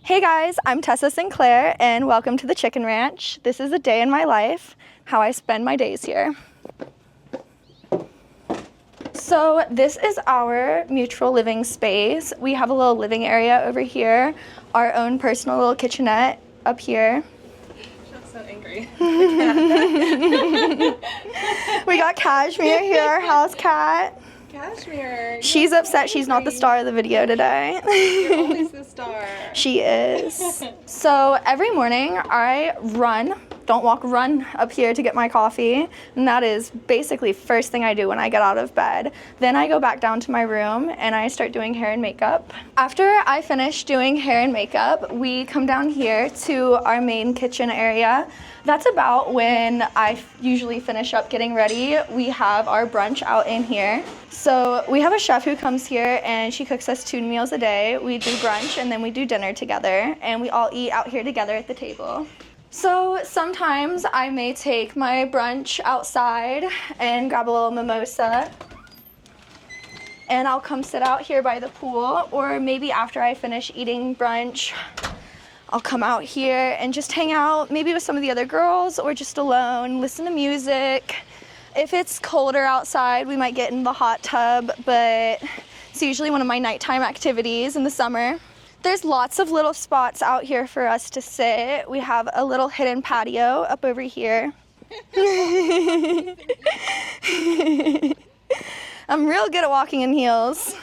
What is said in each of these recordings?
Hey guys, I'm Tessa Sinclair and welcome to the Chicken Ranch. This is a day in my life, how I spend my days here. So this is our mutual living space. We have a little living area over here, our own personal little kitchenette up here. I'm so angry. We got Cashmere here, our house cat. Cashmere. She's upset she's not the star of the video today. You're always the star. She is. So every morning I don't walk, run up here to get my coffee. And that is basically first thing I do when I get out of bed. Then I go back down to my room and I start doing hair and makeup. After I finish doing hair and makeup, we come down here to our main kitchen area. That's about when I usually finish up getting ready. We have our brunch out in here. So we have a chef who comes here and she cooks us 2 meals a day. We do brunch and then we do dinner together and we all eat out here together at the table. So sometimes I may take my brunch outside and grab a little mimosa and I'll come sit out here by the pool, or maybe after I finish eating brunch, I'll come out here and just hang out, maybe with some of the other girls or just alone, listen to music. If it's colder outside, we might get in the hot tub, but it's usually one of my nighttime activities in the summer. There's lots of little spots out here for us to sit. We have a little hidden patio up over here. I'm real good at walking in heels.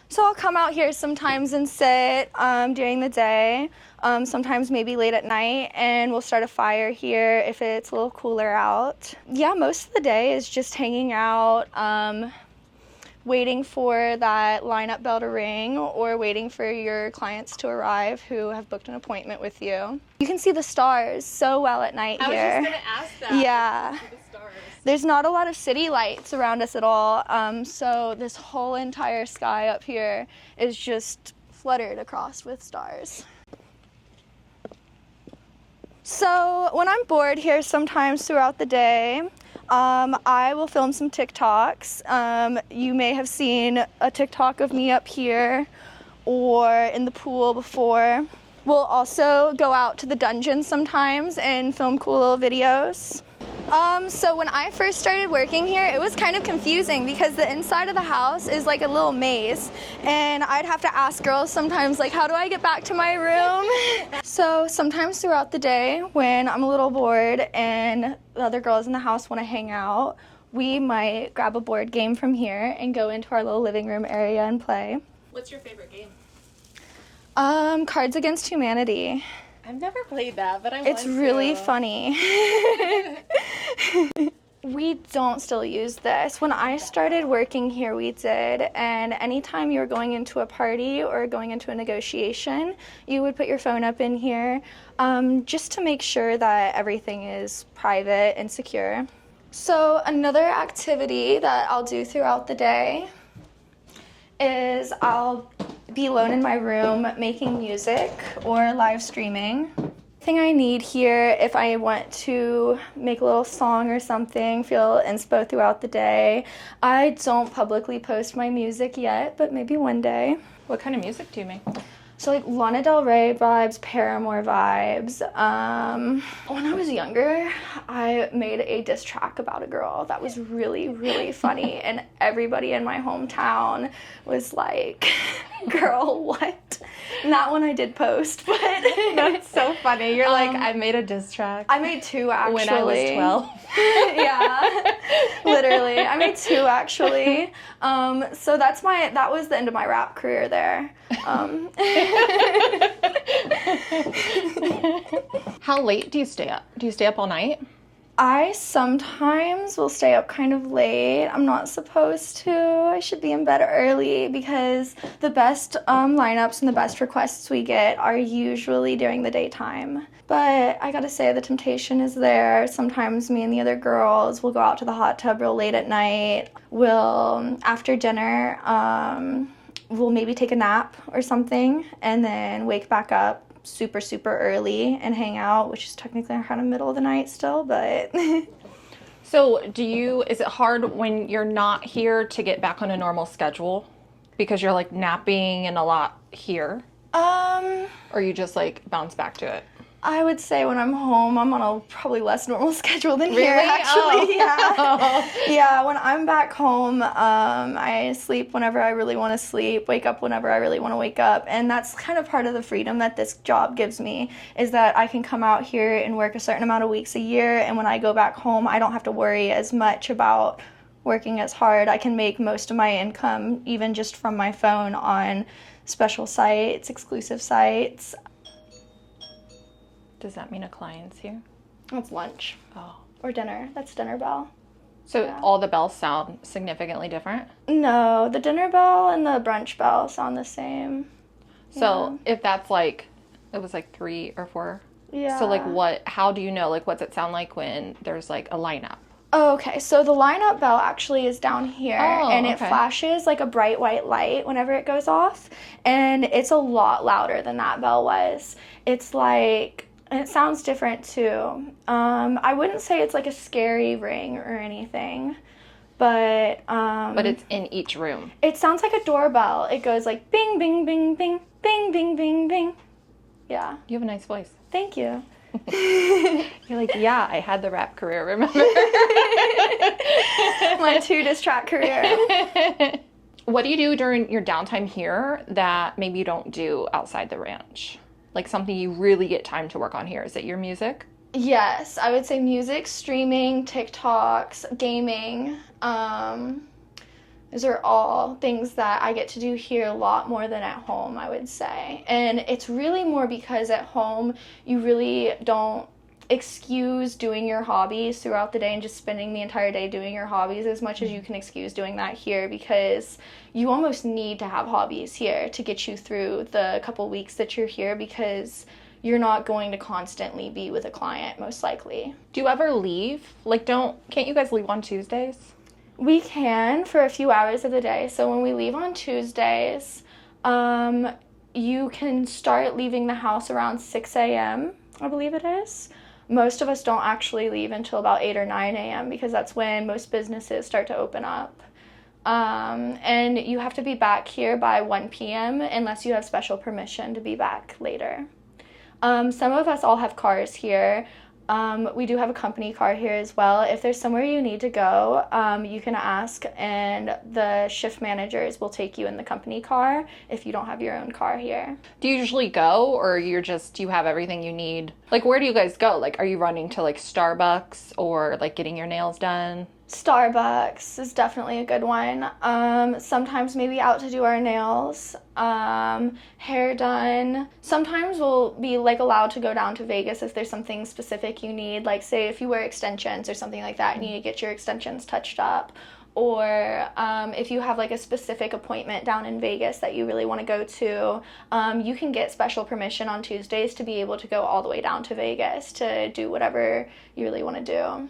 So I'll come out here sometimes and sit during the day, sometimes maybe late at night, and we'll start a fire here if it's a little cooler out. Yeah, most of the day is just hanging out, waiting for that lineup bell to ring or waiting for your clients to arrive who have booked an appointment with you. You can see the stars so well at night here. I was just going to ask that. Yeah. There's not a lot of city lights around us at all, so this whole entire sky up here is just fluttered across with stars. So when I'm bored here sometimes throughout the day, I will film some TikToks. You may have seen a TikTok of me up here or in the pool before. We'll also go out to the dungeon sometimes and film cool little videos. So when I first started working here, it was kind of confusing because the inside of the house is like a little maze, and I'd have to ask girls sometimes, like, how do I get back to my room? So sometimes throughout the day when I'm a little bored and the other girls in the house want to hang out, we might grab a board game from here and go into our little living room area and play. What's your favorite game? Cards Against Humanity. I've never played that, but I want to. It's really funny. We don't still use this. When I started working here, we did, and anytime you were going into a party or going into a negotiation, you would put your phone up in here just to make sure that everything is private and secure. So another activity that I'll do throughout the day is I'll be alone in my room making music or live streaming. Thing I need here if I want to make a little song or something, feel inspo throughout the day. I don't publicly post my music yet, but maybe one day. What kind of music do you make? So like Lana Del Rey vibes, Paramore vibes. When I was younger, I made a diss track about a girl that was really, really funny, and everybody in my hometown was like, girl, what? And that one I did post, but... That's so funny. You're like, I made a diss track. I made 2 actually. When I was 12. Yeah, literally. I made 2 actually. So that was the end of my rap career there. How late do you stay up? Do you stay up all night? I sometimes will stay up kind of late. I'm not supposed to. I should be in bed early because the best lineups and the best requests we get are usually during the daytime. But I gotta say, the temptation is there. Sometimes me and the other girls will go out to the hot tub real late at night. We'll, after dinner, we'll maybe take a nap or something and then wake back up super, super early and hang out, which is technically kind of middle of the night still, but... So is it hard when you're not here to get back on a normal schedule because you're like napping and a lot here? Or you just like bounce back to it? I would say when I'm home, I'm on a probably less normal schedule than here, Really? actually. Oh. Yeah. Yeah, when I'm back home, I sleep whenever I really want to sleep, wake up whenever I really want to wake up. And that's kind of part of the freedom that this job gives me, is that I can come out here and work a certain amount of weeks a year. And when I go back home, I don't have to worry as much about working as hard. I can make most of my income even just from my phone on special sites, exclusive sites. Does that mean a client's here? It's lunch. Oh. Or dinner. That's dinner bell. So Yeah. all the bells sound significantly different? No, the dinner bell and the brunch bell sound the same. So if that's like, it was like 3 or 4? Yeah. So like how do you know, like what's it sound like when there's like a lineup? Okay, so the lineup bell actually is down here, and it okay. flashes like a bright white light whenever it goes off, and it's a lot louder than that bell was. It's like, and it sounds different too. I wouldn't say it's like a scary ring or anything, but But it's in each room. it sounds like a doorbell. It goes like bing, bing, bing, bing, bing, bing, bing, bing. Yeah, You have a nice voice. thank you. You're like, yeah, I had the rap career, remember? My 2 diss track career. What do you do during your downtime here that maybe you don't do outside the ranch? Like something you really get time to work on here. Is it your music? Yes, I would say music, streaming, TikToks, gaming. Those are all things that I get to do here a lot more than at home, I would say. And it's really more because at home you really don't excuse doing your hobbies throughout the day and just spending the entire day doing your hobbies as much as you can excuse doing that here, because you almost need to have hobbies here to get you through the couple weeks that you're here, because you're not going to constantly be with a client most likely. Do you ever leave? Like can't you guys leave on Tuesdays? We can for a few hours of the day. So when we leave on Tuesdays, you can start leaving the house around 6 a.m., I believe it is. Most of us don't actually leave until about 8 or 9 a.m. because that's when most businesses start to open up. And you have to be back here by 1 p.m. unless you have special permission to be back later. Some of us all have cars here. We do have a company car here as well. If there's somewhere you need to go, you can ask, and the shift managers will take you in the company car if you don't have your own car here. Do you usually go, or do you have everything you need? Like, where do you guys go? Like, are you running to like Starbucks or like getting your nails done? Starbucks is definitely a good one. Sometimes maybe out to do our nails, hair done. Sometimes we'll be like allowed to go down to Vegas if there's something specific you need, like say if you wear extensions or something like that and you need to get your extensions touched up, or if you have like a specific appointment down in Vegas that you really want to go to, you can get special permission on Tuesdays to be able to go all the way down to Vegas to do whatever you really want to do.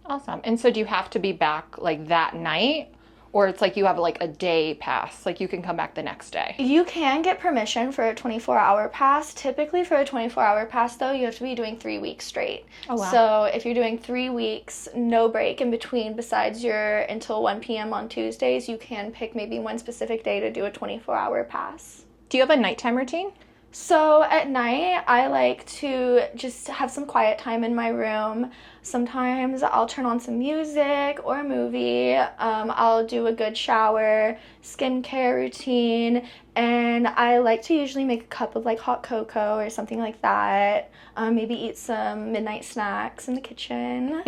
Awesome. And so do you have to be back like that night, or it's like you have like a day pass, like you can come back the next day? You can get permission for a 24-hour pass. Typically for a 24-hour pass though, you have to be doing 3 weeks straight. Oh, wow. So if you're doing 3 weeks, no break in between besides your until 1 p.m. on Tuesdays, you can pick maybe one specific day to do a 24-hour pass. Do you have a nighttime routine? So at night, I like to just have some quiet time in my room. Sometimes I'll turn on some music or a movie. I'll do a good shower, skincare routine, and I like to usually make a cup of like hot cocoa or something like that. Maybe eat some midnight snacks in the kitchen.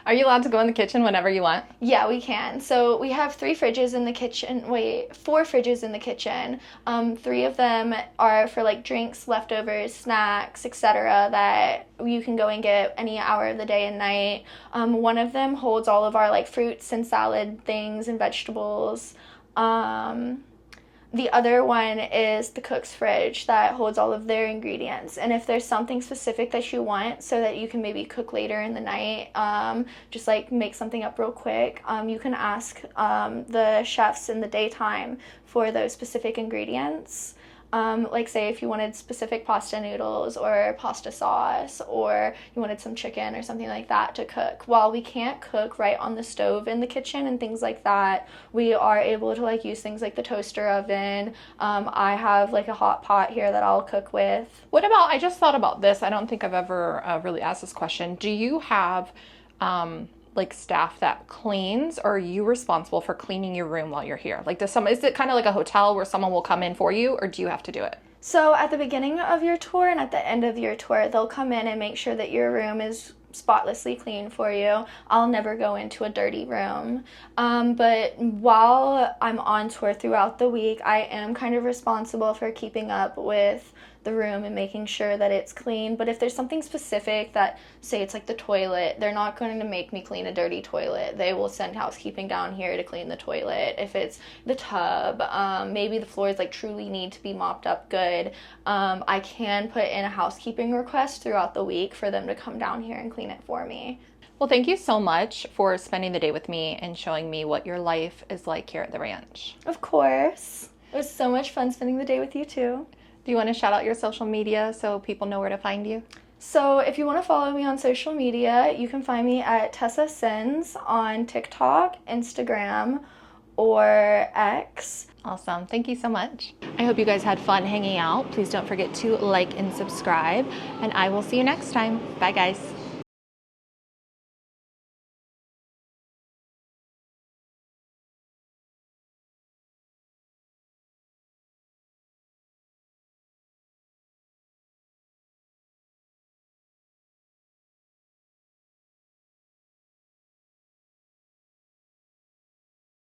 Are you allowed to go in the kitchen whenever you want? Yeah, we can. So we have 4 fridges in the kitchen. 4 fridges in the kitchen. 3 of them are for like drinks, leftovers, snacks, etc. that you can go and get any hour of the day and night. One of them holds all of our like fruits and salad things and vegetables. The other one is the cook's fridge that holds all of their ingredients. And if there's something specific that you want so that you can maybe cook later in the night, just like make something up real quick, you can ask the chefs in the daytime for those specific ingredients. Like say if you wanted specific pasta noodles or pasta sauce, or you wanted some chicken or something like that to cook. While we can't cook right on the stove in the kitchen and things like that, we are able to like use things like the toaster oven. I have like a hot pot here that I'll cook with. What about, I just thought about this. I don't think I've ever really asked this question. Do you have like staff that cleans, or are you responsible for cleaning your room while you're here? Like is it kind of like a hotel where someone will come in for you, or do you have to do it? So at the beginning of your tour and at the end of your tour, they'll come in and make sure that your room is spotlessly clean for you. I'll never go into a dirty room. But while I'm on tour throughout the week, I am kind of responsible for keeping up with the room and making sure that it's clean. But if there's something specific that, say it's like the toilet, they're not going to make me clean a dirty toilet. They will send housekeeping down here to clean the toilet. If it's the tub, maybe the floors like truly need to be mopped up good, I can put in a housekeeping request throughout the week for them to come down here and clean it for me. Well, thank you so much for spending the day with me and showing me what your life is like here at the ranch. Of course. It was so much fun spending the day with you too. Do you want to shout out your social media so people know where to find you? So if you want to follow me on social media, you can find me at Tessa Sins on TikTok, Instagram, or X. Awesome. Thank you so much. I hope you guys had fun hanging out. Please don't forget to like and subscribe, and I will see you next time. Bye, guys.